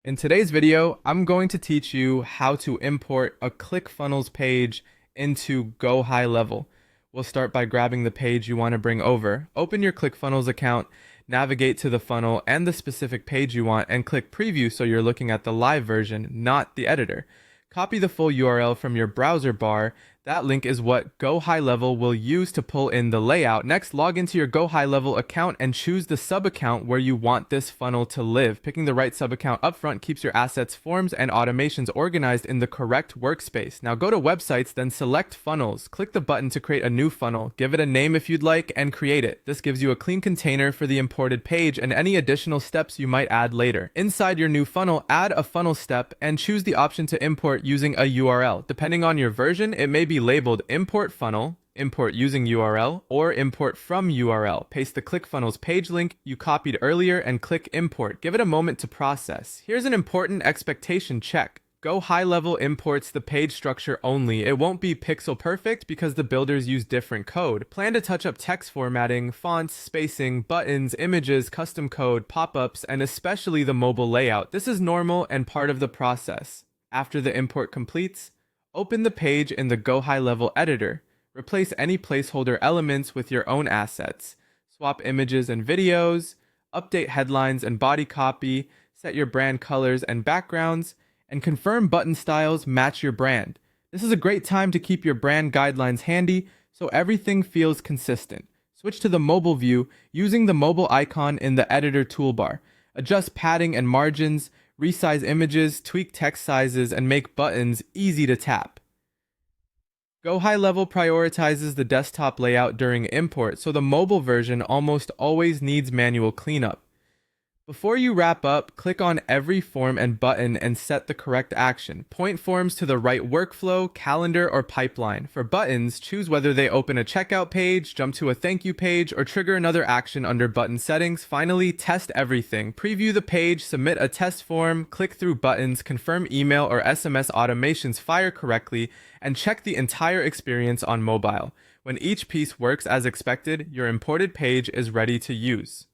In today's video, I'm going to teach you how to import a ClickFunnels page into GoHighLevel. We'll start by grabbing the page you want to bring over. Open your ClickFunnels account, navigate to the funnel and the specific page you want, and click Preview so you're looking at the live version, not the editor. Copy the full URL from your browser bar. That link is what GoHighLevel will use to pull in the layout. Next, log into your GoHighLevel account and choose the sub-account where you want this funnel to live. Picking the right sub-account upfront keeps your assets, forms, and automations organized in the correct workspace. Now go to Websites, then select Funnels. Click the button to create a new funnel. Give it a name if you'd like, and create it. This gives you a clean container for the imported page and any additional steps you might add later. Inside your new funnel, add a funnel step and choose the option to import using a URL. Depending on your version, it may be labeled Import Funnel, Import Using URL, or Import From URL. Paste the ClickFunnels page link you copied earlier and click Import. Give it a moment to process. Here's an important expectation check. GoHighLevel imports the page structure only. It won't be pixel perfect because the builders use different code. Plan to touch up text formatting, fonts, spacing, buttons, images, custom code, pop-ups, and especially the mobile layout. This is normal and part of the process. After the import completes, open the page in the GoHighLevel editor. Replace any placeholder elements with your own assets. Swap images and videos, update headlines and body copy, set your brand colors and backgrounds, and confirm button styles match your brand. This is a great time to keep your brand guidelines handy so everything feels consistent. Switch to the mobile view using the mobile icon in the editor toolbar. Adjust padding and margins, resize images, tweak text sizes, and make buttons easy to tap. GoHighLevel prioritizes the desktop layout during import, so the mobile version almost always needs manual cleanup. Before you wrap up, click on every form and button and set the correct action. Point forms to the right workflow, calendar, or pipeline. For buttons, choose whether they open a checkout page, jump to a thank you page, or trigger another action under button settings. Finally, test everything. Preview the page, submit a test form, click through buttons, confirm email or SMS automations fire correctly, and check the entire experience on mobile. When each piece works as expected, your imported page is ready to use.